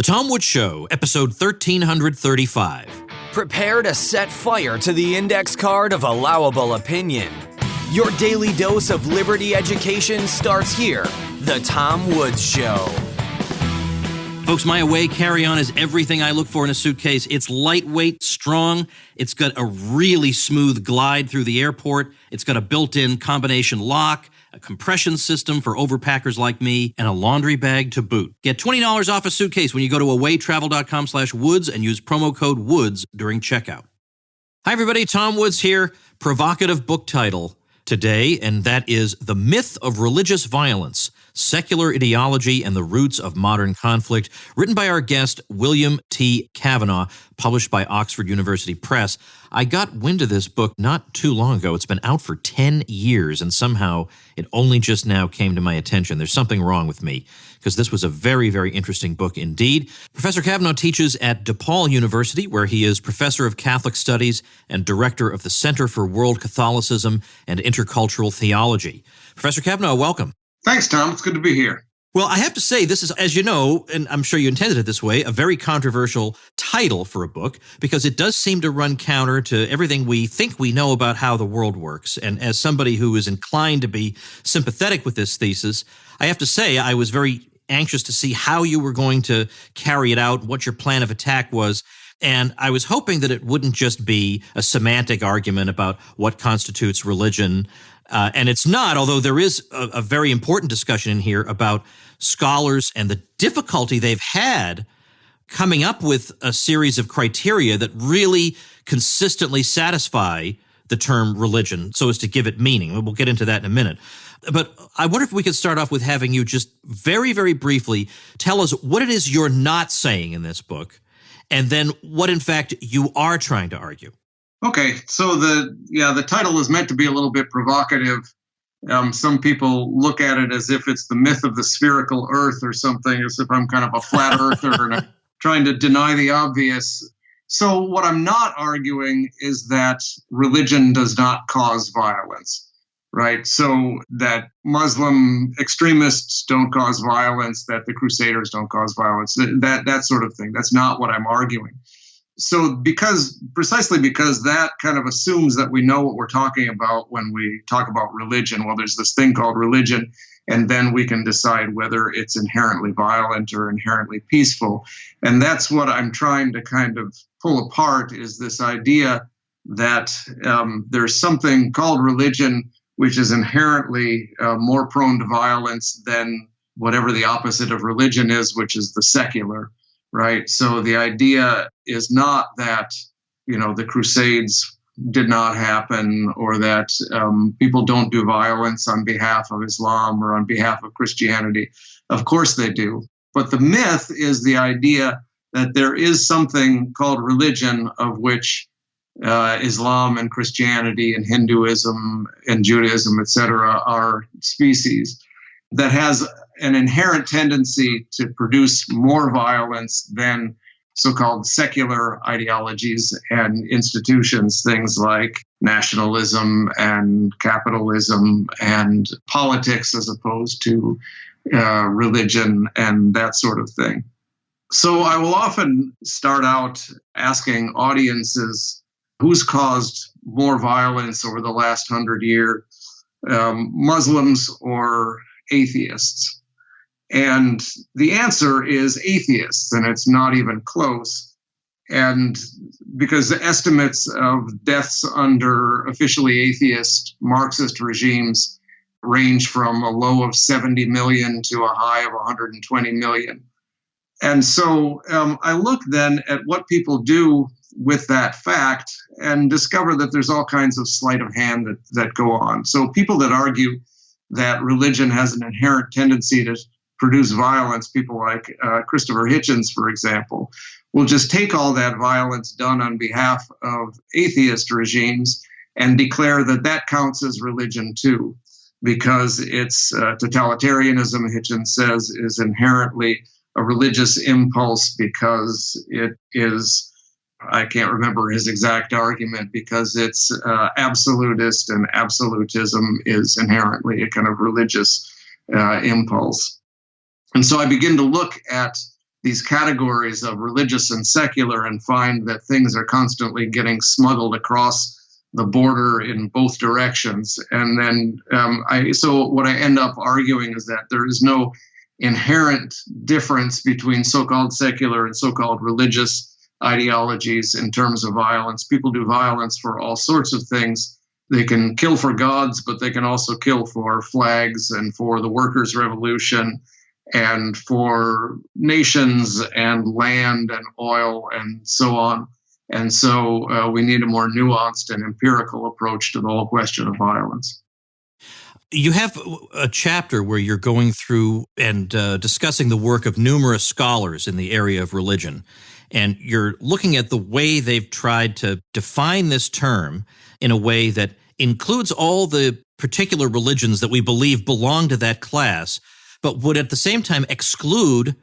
Tom Woods Show, episode 1335. Prepare to set fire to the index card of allowable opinion. Your daily dose of liberty education starts here. The Tom Woods Show. Folks, my away carry-on is everything I look for in a suitcase. It's lightweight, strong. It's got a really smooth glide through the airport. It's got a built-in combination lock, a compression system for overpackers like me, and a laundry bag to boot. Get $20 off a suitcase when you go to awaytravel.com/woods and use promo code WOODS during checkout. Hi, everybody. Tom Woods here. Provocative book title today, and that is The Myth of Religious Violence, Secular Ideology and the Roots of Modern Conflict, written by our guest, William T. Cavanaugh, published by Oxford University Press. I got wind of this book not too long ago. It's been out for 10 years, and somehow it only just now came to my attention. There's something wrong with me, because this was a very, very interesting book indeed. Professor Cavanaugh teaches at DePaul University, where he is professor of Catholic Studies and director of the Center for World Catholicism and Intercultural Theology. Professor Cavanaugh, welcome. Thanks, Tom. It's good to be here. Well, I have to say, this is, as you know, and I'm sure you intended it this way, a very controversial title for a book, because it does seem to run counter to everything we think we know about how the world works. And as somebody who is inclined to be sympathetic with this thesis, I have to say I was very anxious to see how you were going to carry it out, what your plan of attack was. And I was hoping that it wouldn't just be a semantic argument about what constitutes religion. And it's not, although there is a very important discussion in here about scholars and the difficulty they've had coming up with a series of criteria that really consistently satisfy the term religion so as to give it meaning. We'll get into that in a minute. But I wonder if we could start off with having you just very, very briefly tell us what it is you're not saying in this book, and then what, in fact, you are trying to argue. Okay, so the title is meant to be a little bit provocative. Some people look at it as if it's the myth of the spherical earth or something, as if I'm kind of a flat earther and I'm trying to deny the obvious. So what I'm not arguing is that religion does not cause violence, right? So that Muslim extremists don't cause violence, that the Crusaders don't cause violence, that sort of thing. That's not what I'm arguing. So precisely because that kind of assumes that we know what we're talking about when we talk about religion. Well, there's this thing called religion, and then we can decide whether it's inherently violent or inherently peaceful. And that's what I'm trying to kind of pull apart, is this idea that there's something called religion which is inherently more prone to violence than whatever the opposite of religion is, which is the secular. Right. So the idea is not that, the Crusades did not happen, or that people don't do violence on behalf of Islam or on behalf of Christianity. Of course they do. But the myth is the idea that there is something called religion, of which Islam and Christianity and Hinduism and Judaism, etc., are species, that has an inherent tendency to produce more violence than so-called secular ideologies and institutions, things like nationalism and capitalism and politics as opposed to religion and that sort of thing. So I will often start out asking audiences who's caused more violence over the last 100 years, Muslims or atheists? And the answer is atheists, and it's not even close. And because the estimates of deaths under officially atheist Marxist regimes range from a low of 70 million to a high of 120 million. And so I look then at what people do with that fact and discover that there's all kinds of sleight of hand that go on. So people that argue that religion has an inherent tendency to produce violence, people like Christopher Hitchens, for example, will just take all that violence done on behalf of atheist regimes and declare that that counts as religion too, because it's totalitarianism, Hitchens says, is inherently a religious impulse because it is, I can't remember his exact argument, because it's absolutist, and absolutism is inherently a kind of religious impulse. And so I begin to look at these categories of religious and secular and find that things are constantly getting smuggled across the border in both directions. And then so what I end up arguing is that there is no inherent difference between so-called secular and so-called religious ideologies in terms of violence. People do violence for all sorts of things. They can kill for gods, but they can also kill for flags and for the workers' revolution and for nations and land and oil and so on. And so we need a more nuanced and empirical approach to the whole question of violence. You have a chapter where you're going through and discussing the work of numerous scholars in the area of religion. And you're looking at the way they've tried to define this term in a way that includes all the particular religions that we believe belong to that class, but would at the same time exclude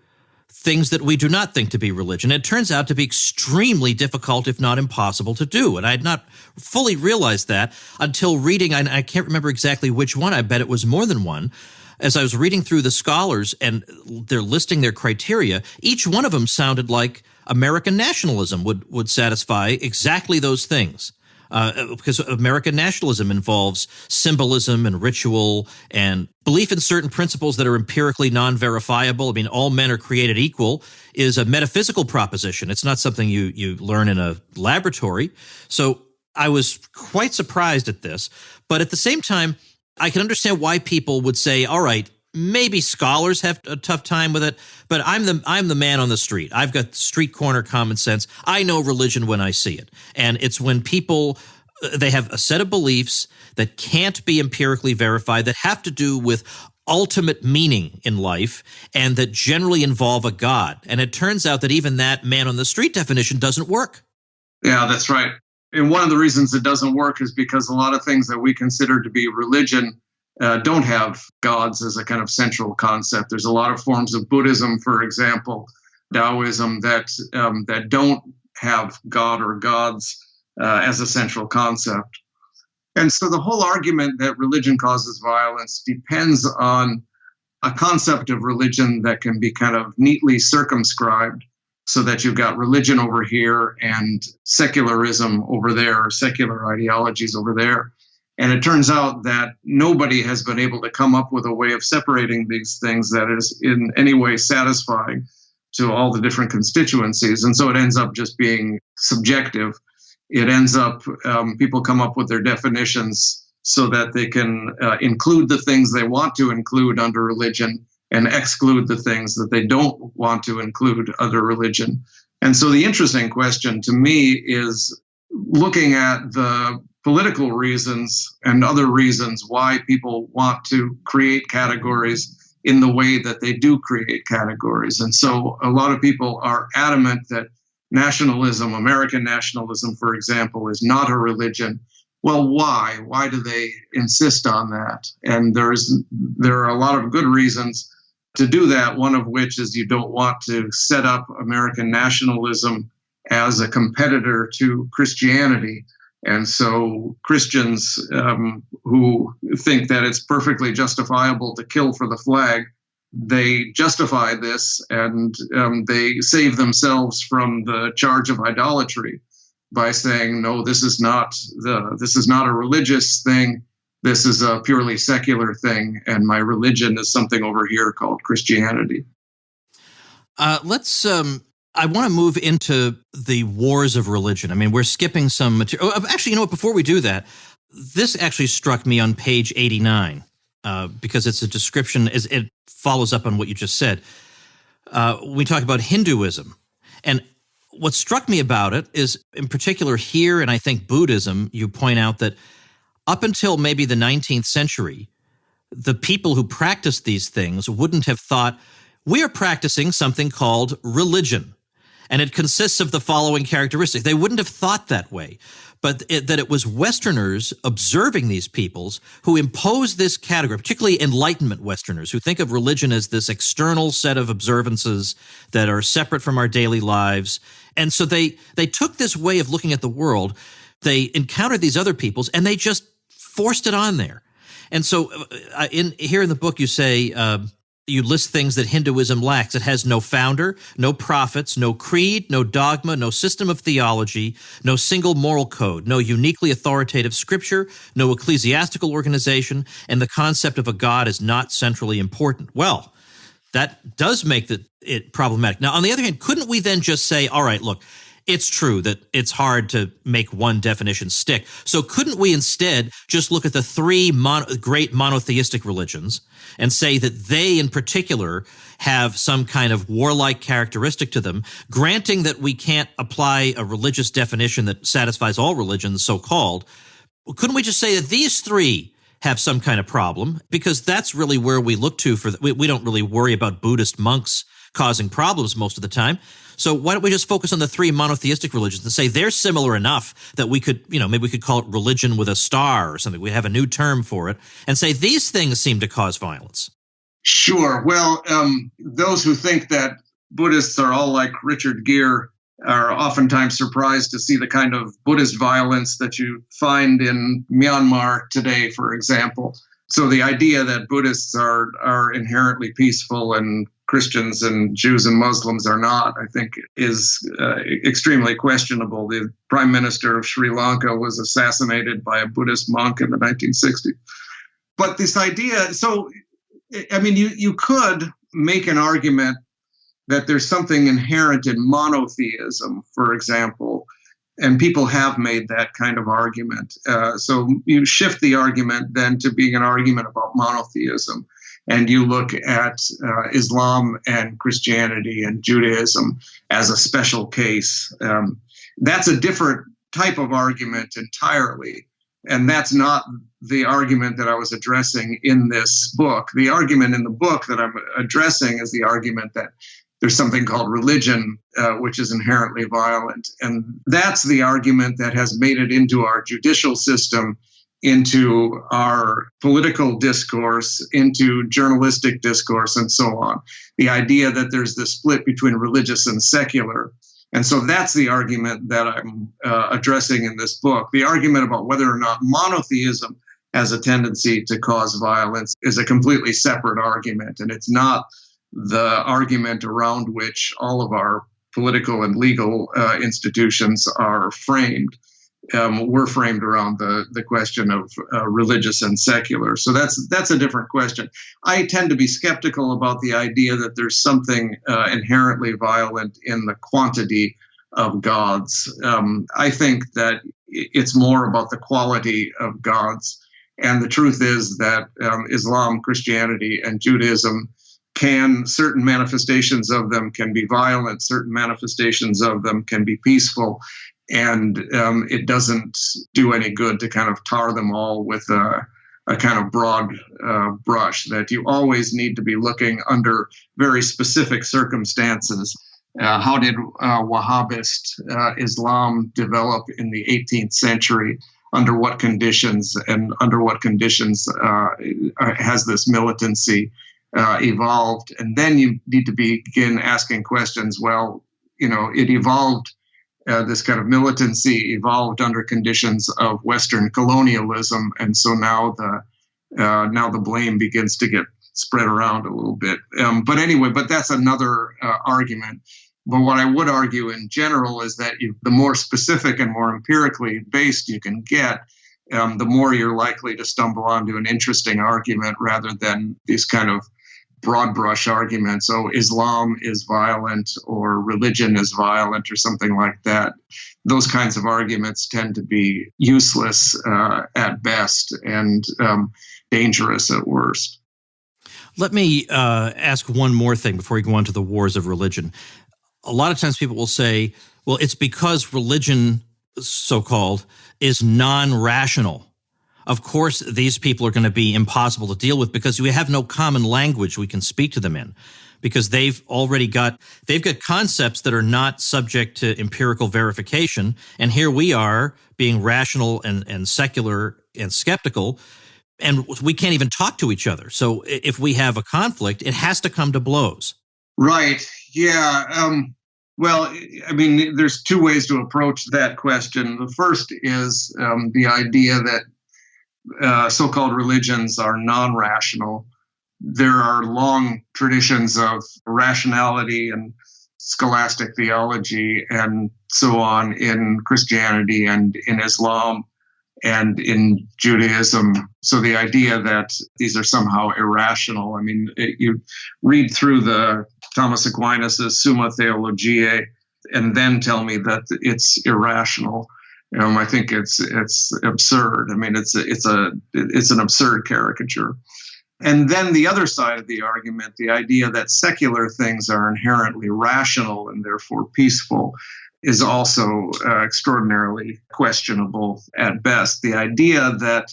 things that we do not think to be religion. It turns out to be extremely difficult, if not impossible, to do. And I had not fully realized that until reading, I can't remember exactly which one, I bet it was more than one. As I was reading through the scholars and they're listing their criteria, each one of them sounded like American nationalism would satisfy exactly those things. Because American nationalism involves symbolism and ritual and belief in certain principles that are empirically non-verifiable. I mean, all men are created equal is a metaphysical proposition. It's not something you learn in a laboratory. So I was quite surprised at this. But at the same time, I can understand why people would say, all right, maybe scholars have a tough time with it, but I'm the man on the street. I've got street corner common sense. I know religion when I see it. And it's when people, they have a set of beliefs that can't be empirically verified, that have to do with ultimate meaning in life, and that generally involve a God. And it turns out that even that man on the street definition doesn't work. Yeah, that's right. And one of the reasons it doesn't work is because a lot of things that we consider to be religion don't have gods as a kind of central concept. There's a lot of forms of Buddhism, for example, Taoism, that don't have God or gods as a central concept. And so the whole argument that religion causes violence depends on a concept of religion that can be kind of neatly circumscribed, so that you've got religion over here and secularism over there, or secular ideologies over there. And it turns out that nobody has been able to come up with a way of separating these things that is in any way satisfying to all the different constituencies. And so it ends up just being subjective. It ends up, people come up with their definitions so that they can include the things they want to include under religion and exclude the things that they don't want to include under religion. And so the interesting question to me is looking at the political reasons and other reasons why people want to create categories in the way that they do create categories. And so a lot of people are adamant that nationalism, American nationalism, for example, is not a religion. Well, why? Why do they insist on that? And there are a lot of good reasons to do that, one of which is you don't want to set up American nationalism as a competitor to Christianity. And so Christians who think that it's perfectly justifiable to kill for the flag, they justify this and they save themselves from the charge of idolatry by saying, no, this is not a religious thing. This is a purely secular thing, and my religion is something over here called Christianity. I want to move into the wars of religion. I mean, we're skipping some material. Actually, you know what? Before we do that, this actually struck me on page 89 because it's a description. It follows up on what you just said. We talk about Hinduism. And what struck me about it is, in particular here, and I think Buddhism, you point out that up until maybe the 19th century, the people who practiced these things wouldn't have thought, we are practicing something called religion, and it consists of the following characteristics. They wouldn't have thought that way, but that it was Westerners observing these peoples who imposed this category, particularly Enlightenment Westerners, who think of religion as this external set of observances that are separate from our daily lives. And so they took this way of looking at the world. They encountered these other peoples, and they just forced it on there. And so here in the book, you say, You list things that Hinduism lacks. It has no founder, no prophets, no creed, no dogma, no system of theology, no single moral code, no uniquely authoritative scripture, no ecclesiastical organization, and the concept of a God is not centrally important. Well, that does make it problematic. Now, on the other hand, couldn't we then just say, all right, look, it's true that it's hard to make one definition stick. So couldn't we instead just look at the three great monotheistic religions and say that they in particular have some kind of warlike characteristic to them, granting that we can't apply a religious definition that satisfies all religions, so-called? Couldn't we just say that these three have some kind of problem? Because that's really where we look to we don't really worry about Buddhist monks causing problems most of the time. So why don't we just focus on the three monotheistic religions and say they're similar enough that we could, maybe we could call it religion with a star or something. We have a new term for it and say these things seem to cause violence. Sure. Well, those who think that Buddhists are all like Richard Gere are oftentimes surprised to see the kind of Buddhist violence that you find in Myanmar today, for example. So the idea that Buddhists are inherently peaceful and Christians and Jews and Muslims are not, I think, is extremely questionable. The Prime Minister of Sri Lanka was assassinated by a Buddhist monk in the 1960s. But this idea, you could make an argument that there's something inherent in monotheism, for example, and people have made that kind of argument. So you shift the argument then to being an argument about monotheism. And you look at Islam and Christianity and Judaism as a special case. That's a different type of argument entirely. And that's not the argument that I was addressing in this book. The argument in the book that I'm addressing is the argument that there's something called religion, which is inherently violent. And that's the argument that has made it into our judicial system, into our political discourse, into journalistic discourse, and so on. The idea that there's this split between religious and secular. And so that's the argument that I'm addressing in this book. The argument about whether or not monotheism has a tendency to cause violence is a completely separate argument. And it's not the argument around which all of our political and legal institutions are framed. We're framed around the question of religious and secular. So that's a different question. I tend to be skeptical about the idea that there's something inherently violent in the quantity of gods. I think that it's more about the quality of gods. And the truth is that Islam, Christianity, and Judaism certain manifestations of them can be violent, certain manifestations of them can be peaceful. And it doesn't do any good to kind of tar them all with a kind of broad brush, that you always need to be looking under very specific circumstances. How did Wahhabist Islam develop in the 18th century? Under what conditions, and under what conditions has this militancy evolved? And then you need to begin asking questions. Well, it evolved. This kind of militancy evolved under conditions of Western colonialism, and so now the blame begins to get spread around a little bit. But that's another argument. But what I would argue in general is that the more specific and more empirically based you can get, the more you're likely to stumble onto an interesting argument rather than these kind of broad brush arguments. So Islam is violent or religion is violent or something like that. Those kinds of arguments tend to be useless at best and dangerous at worst. Let me ask one more thing before we go on to the wars of religion. A lot of times people will say, well, it's because religion, so-called, is non-rational. Of course, these people are going to be impossible to deal with because we have no common language we can speak to them in, because they've got concepts that are not subject to empirical verification. And here we are being rational and secular and skeptical, and we can't even talk to each other. So if we have a conflict, it has to come to blows. Right. Yeah. There's two ways to approach that question. The first is the idea that so-called religions are non-rational. there are long traditions of rationality and scholastic theology and so on in Christianity and in Islam and in Judaism. So the idea that these are somehow irrational, I mean, you read through the Thomas Aquinas' Summa Theologiae and then tell me that it's irrational. I think it's absurd. I mean, it's an absurd caricature. And then the other side of the argument, the idea that secular things are inherently rational and therefore peaceful, is also extraordinarily questionable at best. The idea that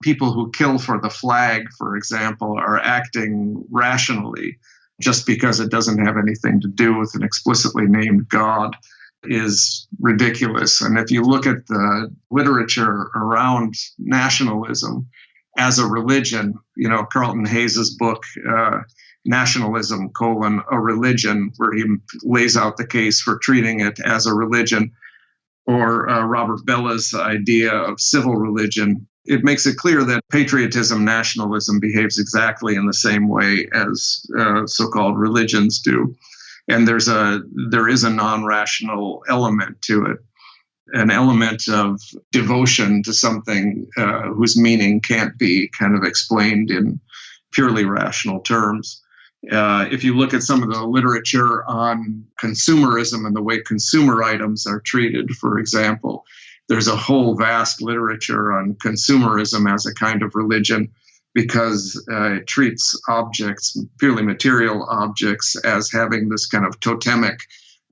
people who kill for the flag, for example, are acting rationally just because it doesn't have anything to do with an explicitly named God is ridiculous. And if you look at the literature around nationalism as a religion, Carlton Hayes's book, Nationalism, a Religion, where he lays out the case for treating it as a religion, or Robert Bella's idea of civil religion, it makes it clear that patriotism, nationalism behaves exactly in the same way as so-called religions do. And there is a non-rational element to it, an element of devotion to something whose meaning can't be kind of explained in purely rational terms. If you look at some of the literature on consumerism and the way consumer items are treated, for example, there's a whole vast literature on consumerism as a kind of religion because it treats objects, purely material objects, as having this kind of totemic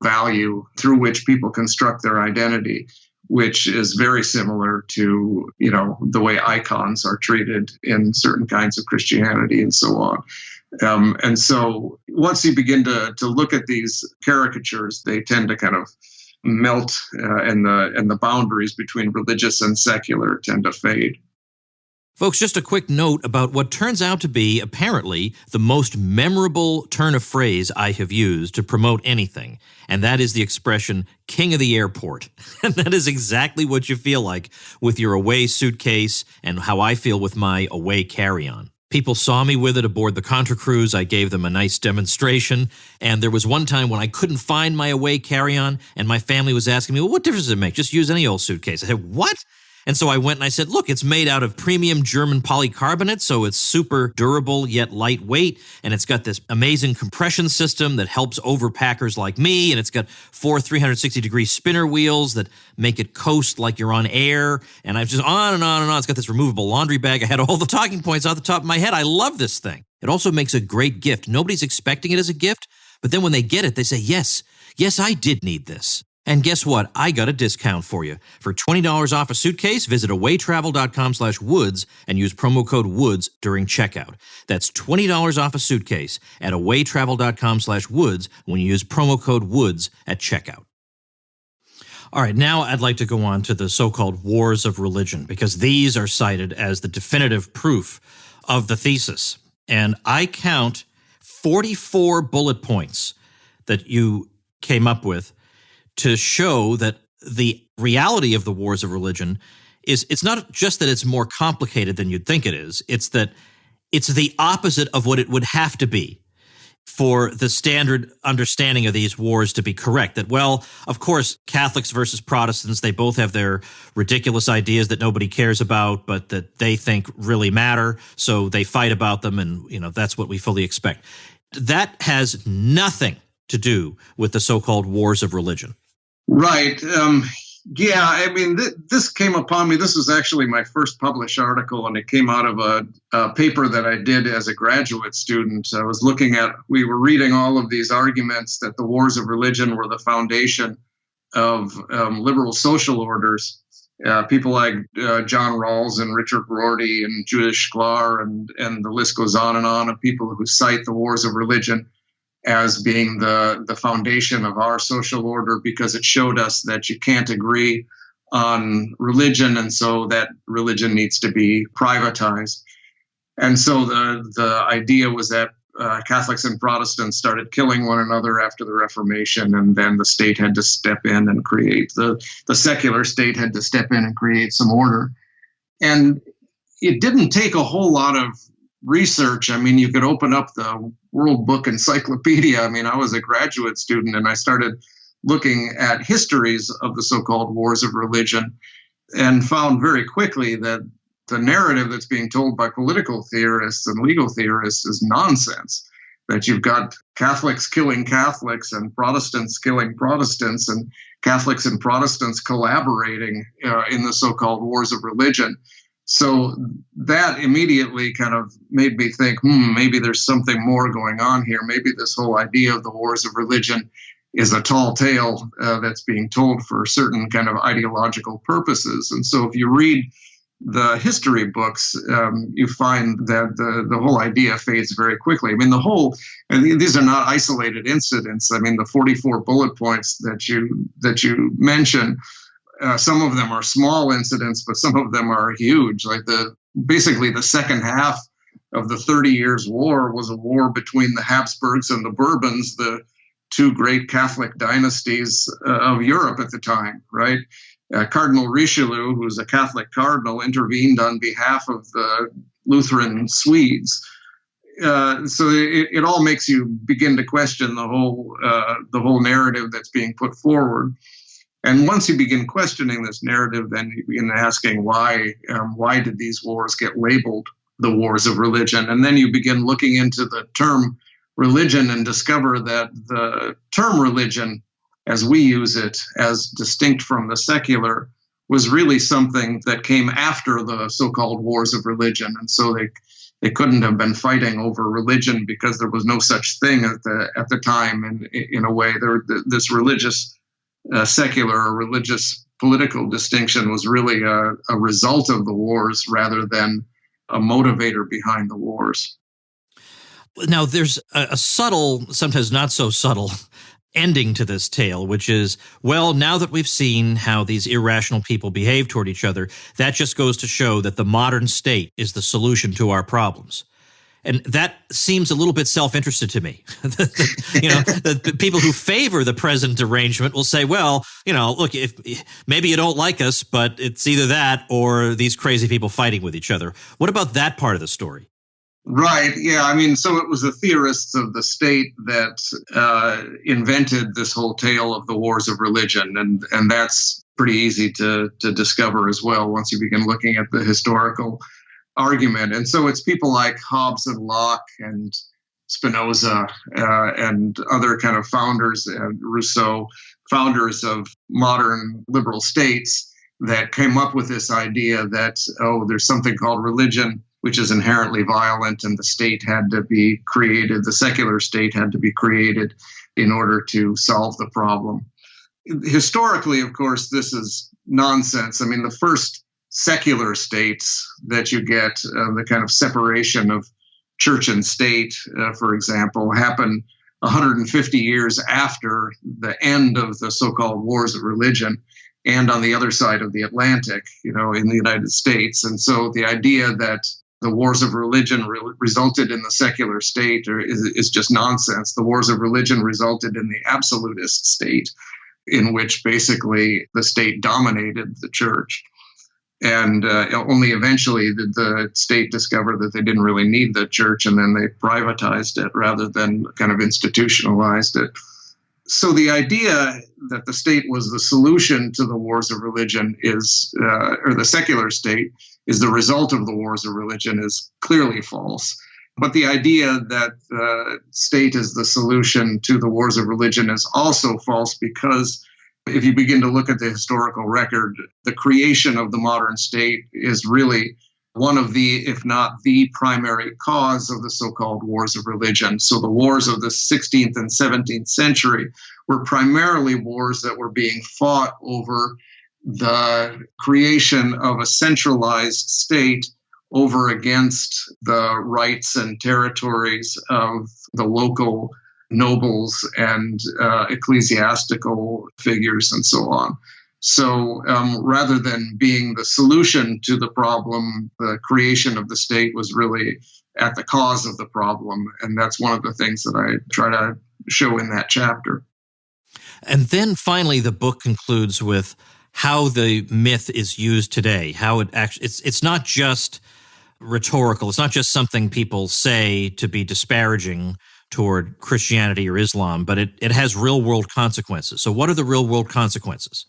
value through which people construct their identity, which is very similar to, the way icons are treated in certain kinds of Christianity and so on. And so once you begin to look at these caricatures, they tend to kind of melt and the boundaries between religious and secular tend to fade. Folks, just a quick note about what turns out to be, apparently, the most memorable turn of phrase I have used to promote anything, and that is the expression, king of the airport. And that is exactly what you feel like with your away suitcase and how I feel with my away carry-on. People saw me with it aboard the Contra Cruise. I gave them a nice demonstration, and there was one time when I couldn't find my away carry-on, and my family was asking me, well, what difference does it make? Just use any old suitcase. I said, what? And so I went and I said, look, it's made out of premium German polycarbonate, so it's super durable yet lightweight, and it's got this amazing compression system that helps overpackers like me, and it's got 4 360-degree spinner wheels that make it coast like you're on air, and I've just on and on and on. It's got this removable laundry bag. I had all the talking points off the top of my head. I love this thing. It also makes a great gift. Nobody's expecting it as a gift, but then when they get it, they say, yes, I did need this. And guess what? I got a discount for you. For $20 off a suitcase, visit awaytravel.com/woods and use promo code WOODS during checkout. That's $20 off a suitcase at awaytravel.com/woods when you use promo code WOODS at checkout. All right, now I'd like to go on to the so-called wars of religion, because these are cited as the definitive proof of the thesis. And I count 44 bullet points that you came up with to show that the reality of the wars of religion is, it's not just that it's more complicated than you'd think it is, it's that it's the opposite of what it would have to be for the standard understanding of these wars to be correct. That, well, of course, Catholics versus Protestants, they both have their ridiculous ideas that nobody cares about, but that they think really matter, so they fight about them, and that's what we fully expect. That has nothing to do with the so-called wars of religion. Right. Yeah, I mean, this came upon me. This was actually my first published article, and it came out of a paper that I did as a graduate student. I was we were reading all of these arguments that the wars of religion were the foundation of liberal social orders. People like John Rawls and Richard Rorty and Judith Shklar, and the list goes on, of people who cite the wars of religion as being the foundation of our social order, because it showed us that you can't agree on religion, and so that religion needs to be privatized. And so the idea was that Catholics and Protestants started killing one another after the Reformation, and then the state had to step in and create, the secular state had to step in and create some order. And it didn't take a whole lot of research. I mean, you could open up the World Book Encyclopedia. I mean, I was a graduate student and I started looking at histories of the so-called wars of religion and found very quickly that the narrative that's being told by political theorists and legal theorists is nonsense. That you've got Catholics killing Catholics and Protestants killing Protestants and Catholics and Protestants collaborating in the so-called wars of religion. So that immediately kind of made me think, maybe there's something more going on here. Maybe this whole idea of the wars of religion is a tall tale that's being told for certain kind of ideological purposes. And so if you read the history books, you find that the whole idea fades very quickly. I mean, and these are not isolated incidents. I mean, the 44 bullet points that you mention, some of them are small incidents, but some of them are huge. Like basically the second half of the 30 Years' War was a war between the Habsburgs and the Bourbons, the two great Catholic dynasties of Europe at the time, right? Cardinal Richelieu, who was a Catholic cardinal, intervened on behalf of the Lutheran Swedes. So it all makes you begin to question the whole narrative that's being put forward. And once you begin questioning this narrative, then you begin asking why did these wars get labeled the wars of religion? And then you begin looking into the term religion and discover that the term religion, as we use it, as distinct from the secular, was really something that came after the so-called wars of religion. And so they couldn't have been fighting over religion because there was no such thing at the time. And in a way, this religious secular or religious political distinction was really a result of the wars rather than a motivator behind the wars. Now, there's a subtle, sometimes not so subtle, ending to this tale, which is, well, now that we've seen how these irrational people behave toward each other, that just goes to show that the modern state is the solution to our problems. And that seems a little bit self-interested to me. The people who favor the present arrangement will say, well, look, if maybe you don't like us, but it's either that or these crazy people fighting with each other. What about that part of the story? Right. Yeah. I mean, so it was the theorists of the state that invented this whole tale of the wars of religion. And that's pretty easy to discover as well once you begin looking at the historical argument. And so it's people like Hobbes and Locke and Spinoza and other kind of founders, Rousseau, founders of modern liberal states that came up with this idea that, there's something called religion, which is inherently violent, and the state had to be created, the secular state had to be created in order to solve the problem. Historically, of course, this is nonsense. I mean, the first secular states that you get, the kind of separation of church and state, for example, happened 150 years after the end of the so-called wars of religion and on the other side of the Atlantic, in the United States. And so the idea that the wars of religion resulted in the secular state is just nonsense. The wars of religion resulted in the absolutist state, in which basically the state dominated the church. And only eventually did the state discover that they didn't really need the church, and then they privatized it rather than kind of institutionalized it. So the idea that the state was the solution to the wars of religion or the secular state is the result of the wars of religion is clearly false. But the idea that the state is the solution to the wars of religion is also false, because if you begin to look at the historical record, the creation of the modern state is really one of the, if not the primary cause of the so-called wars of religion. So the wars of the 16th and 17th century were primarily wars that were being fought over the creation of a centralized state over against the rights and territories of the local nobles and ecclesiastical figures and so on. So rather than being the solution to the problem, the creation of the state was really at the cause of the problem. And that's one of the things that I try to show in that chapter. And then finally, the book concludes with how the myth is used today, how it actually, it's not just rhetorical. It's not just something people say to be disparaging toward Christianity or Islam, but it has real world consequences. So what are the real world consequences?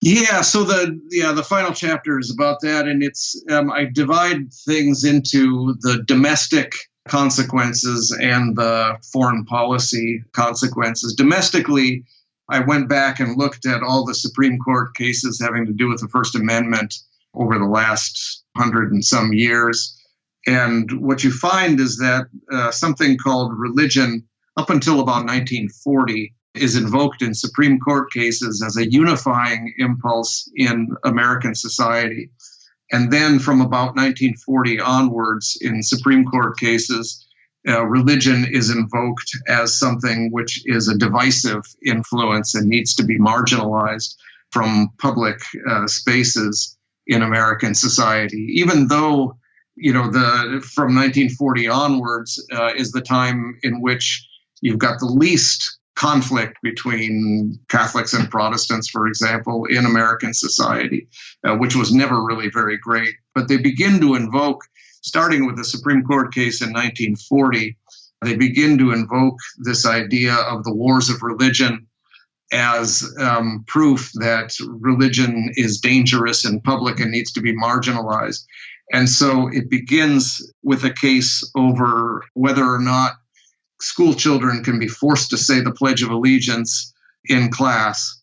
Yeah, so the final chapter is about that, and it's I divide things into the domestic consequences and the foreign policy consequences. Domestically, I went back and looked at all the Supreme Court cases having to do with the First Amendment over the last 100 and some years. And what you find is that something called religion, up until about 1940, is invoked in Supreme Court cases as a unifying impulse in American society. And then from about 1940 onwards, in Supreme Court cases, religion is invoked as something which is a divisive influence and needs to be marginalized from public spaces in American society. Even though, from 1940 onwards is the time in which you've got the least conflict between Catholics and Protestants, for example, in American society, which was never really very great. But they begin to invoke, starting with the Supreme Court case in 1940, they begin to invoke this idea of the wars of religion as proof that religion is dangerous in public and needs to be marginalized. And so it begins with a case over whether or not school children can be forced to say the Pledge of Allegiance in class.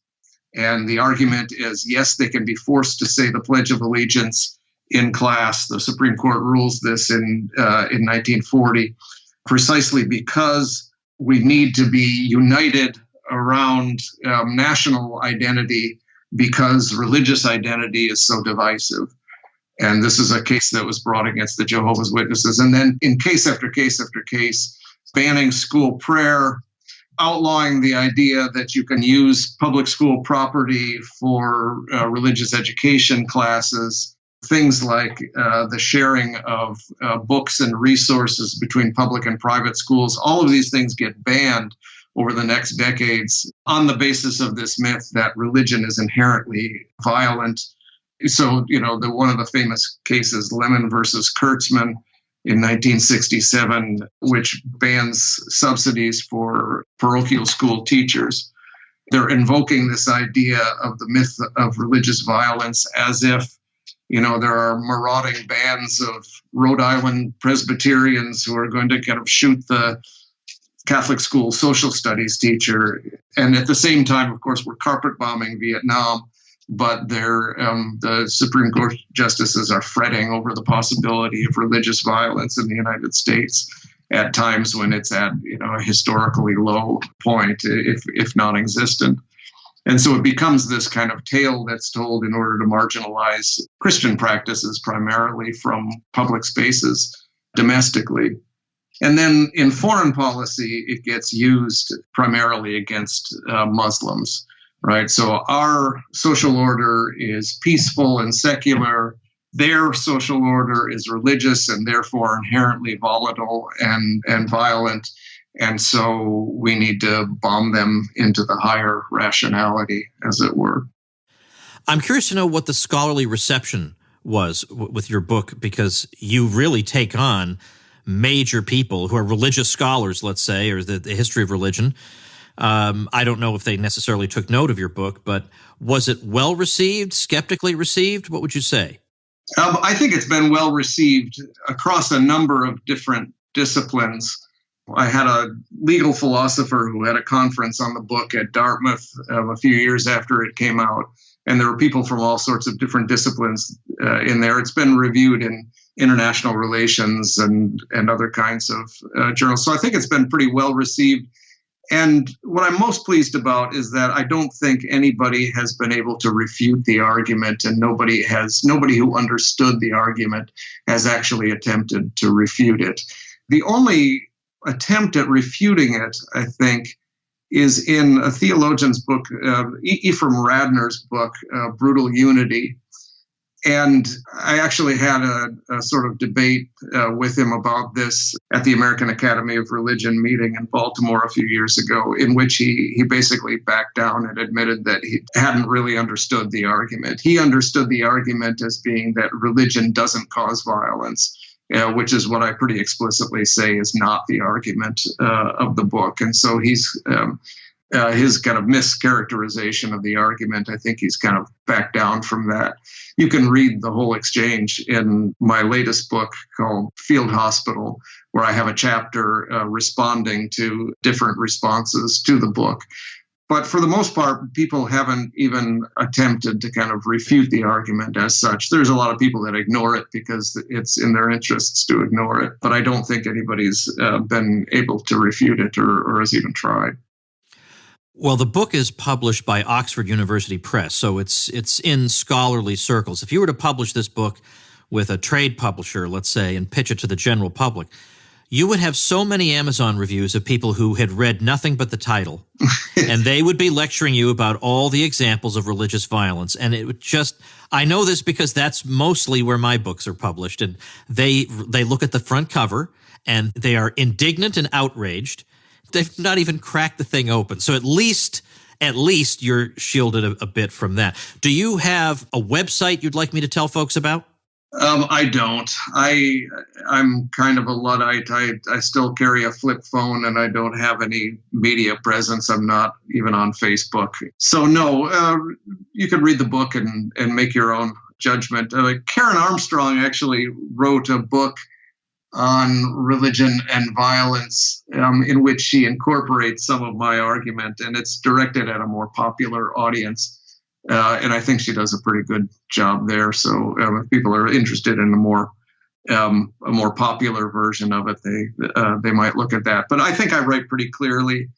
And the argument is, yes, they can be forced to say the Pledge of Allegiance in class. The Supreme Court rules this in 1940, precisely because we need to be united around national identity because religious identity is so divisive. And this is a case that was brought against the Jehovah's Witnesses. And then in case after case after case, banning school prayer, outlawing the idea that you can use public school property for religious education classes, things like the sharing of books and resources between public and private schools. All of these things get banned over the next decades on the basis of this myth that religion is inherently violent. So, one of the famous cases, Lemon versus Kurtzman, in 1967, which bans subsidies for parochial school teachers. They're invoking this idea of the myth of religious violence as if, there are marauding bands of Rhode Island Presbyterians who are going to kind of shoot the Catholic school social studies teacher. And at the same time, of course, we're carpet bombing Vietnam. But the Supreme Court justices are fretting over the possibility of religious violence in the United States at times when it's at a historically low point, if non-existent. And so it becomes this kind of tale that's told in order to marginalize Christian practices primarily from public spaces domestically. And then in foreign policy, it gets used primarily against Muslims. Right. So our social order is peaceful and secular. Their social order is religious and therefore inherently volatile and violent. And so we need to bomb them into the higher rationality, as it were. I'm curious to know what the scholarly reception was with your book, because you really take on major people who are religious scholars, let's say, or the history of religion. I don't know if they necessarily took note of your book, but was it well received, skeptically received? What would you say? I think it's been well received across a number of different disciplines. I had a legal philosopher who had a conference on the book at Dartmouth a few years after it came out, and there were people from all sorts of different disciplines in there. It's been reviewed in international relations and other kinds of journals. So I think it's been pretty well received. And what I'm most pleased about is that I don't think anybody has been able to refute the argument, and nobody who understood the argument has actually attempted to refute it. The only attempt at refuting it, I think, is in a theologian's book, Ephraim Radner's book, Brutal Unity. And I actually had a sort of debate with him about this at the American Academy of Religion meeting in Baltimore a few years ago, in which he basically backed down and admitted that he hadn't really understood the argument. He understood the argument as being that religion doesn't cause violence, which is what I pretty explicitly say is not the argument of the book. And so he's his kind of mischaracterization of the argument, I think he's kind of backed down from that. You can read the whole exchange in my latest book called Field Hospital, where I have a chapter responding to different responses to the book. But for the most part, people haven't even attempted to kind of refute the argument as such. There's a lot of people that ignore it because it's in their interests to ignore it. But I don't think anybody's been able to refute it or has even tried. Well, the book is published by Oxford University Press, so it's in scholarly circles. If you were to publish this book with a trade publisher, let's say, and pitch it to the general public, you would have so many Amazon reviews of people who had read nothing but the title, and they would be lecturing you about all the examples of religious violence. And it would just, I know this because that's mostly where my books are published, and they look at the front cover, and they are indignant and outraged. They've not even cracked the thing open. So at least you're shielded a bit from that. Do you have a website you'd like me to tell folks about? I don't. I'm kind of a Luddite. I still carry a flip phone and I don't have any media presence. I'm not even on Facebook. So no, you can read the book and make your own judgment. Karen Armstrong actually wrote a book on religion and violence, in which she incorporates some of my argument, and it's directed at a more popular audience. And I think she does a pretty good job there. So if people are interested in a more popular version of it, they might look at that. But I think I write pretty clearly.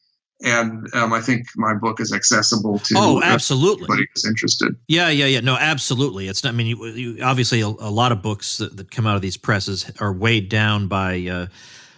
And I think my book is accessible to absolutely. Anybody who's interested. Yeah. No, absolutely. It's not. I mean, you obviously a lot of books that come out of these presses are weighed down by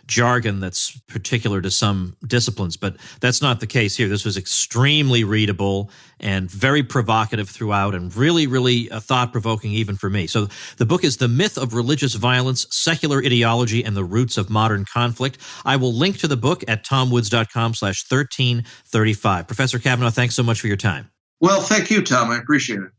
jargon that's particular to some disciplines, but that's not the case here. This was extremely readable and very provocative throughout, and really, really thought-provoking even for me. So the book is The Myth of Religious Violence, Secular Ideology, and the Roots of Modern Conflict. I will link to the book at tomwoods.com/1335. Professor Kavanaugh, thanks so much for your time. Well, thank you, Tom. I appreciate it.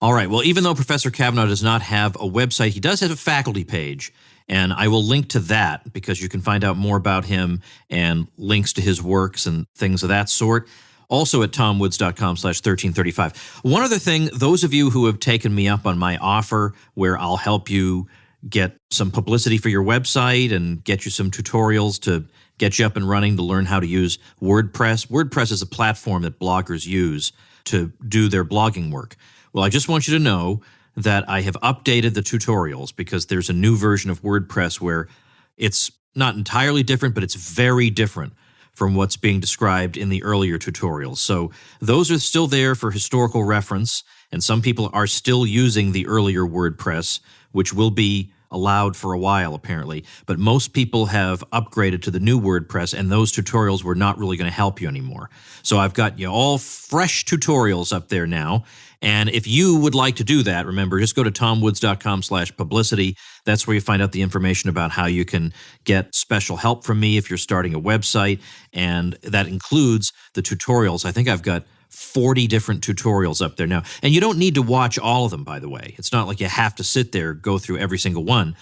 All right. Well, even though Professor Kavanaugh does not have a website, he does have a faculty page. And I will link to that because you can find out more about him and links to his works and things of that sort. Also at tomwoods.com/1335. One other thing, those of you who have taken me up on my offer where I'll help you get some publicity for your website and get you some tutorials to get you up and running to learn how to use WordPress. WordPress is a platform that bloggers use to do their blogging work. Well, I just want you to know that I have updated the tutorials because there's a new version of WordPress where it's not entirely different, but it's very different from what's being described in the earlier tutorials. So those are still there for historical reference, and some people are still using the earlier WordPress, which will be allowed for a while apparently. But most people have upgraded to the new WordPress, and those tutorials were not really going to help you anymore. So I've got all fresh tutorials up there now. And if you would like to do that, remember, just go to tomwoods.com/publicity. That's where you find out the information about how you can get special help from me if you're starting a website. And that includes the tutorials. I think I've got 40 different tutorials up there now. And you don't need to watch all of them, by the way. It's not like you have to sit there, go through every single one.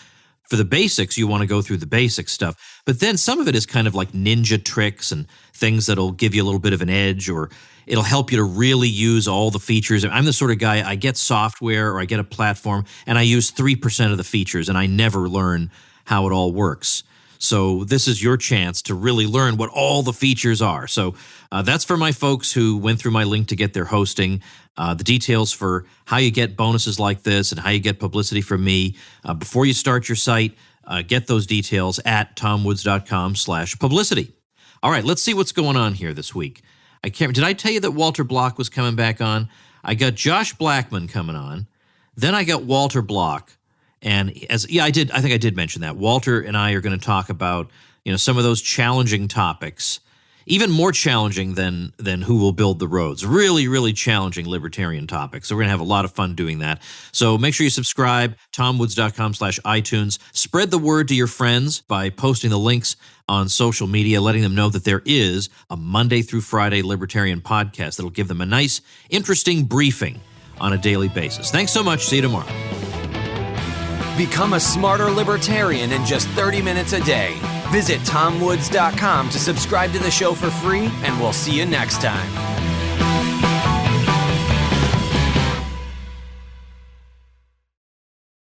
For the basics, you want to go through the basic stuff. But then some of it is kind of like ninja tricks and things that'll give you a little bit of an edge, or it'll help you to really use all the features. I'm the sort of guy, I get software or I get a platform and I use 3% of the features and I never learn how it all works. So this is your chance to really learn what all the features are. So that's for my folks who went through my link to get their hosting. The details for how you get bonuses like this and how you get publicity from me. Before you start your site, get those details at tomwoods.com/publicity. All right, let's see what's going on here this week. Did I tell you that Walter Block was coming back on? I got Josh Blackman coming on. Then I got Walter Block. And I think I did mention that. Walter and I are going to talk about, some of those challenging topics, even more challenging than who will build the roads. Really, really challenging libertarian topics. So we're going to have a lot of fun doing that. So make sure you subscribe, tomwoods.com/iTunes. Spread the word to your friends by posting the links on social media, letting them know that there is a Monday through Friday libertarian podcast that'll give them a nice, interesting briefing on a daily basis. Thanks so much. See you tomorrow. Become a smarter libertarian in just 30 minutes a day. Visit TomWoods.com to subscribe to the show for free, and we'll see you next time.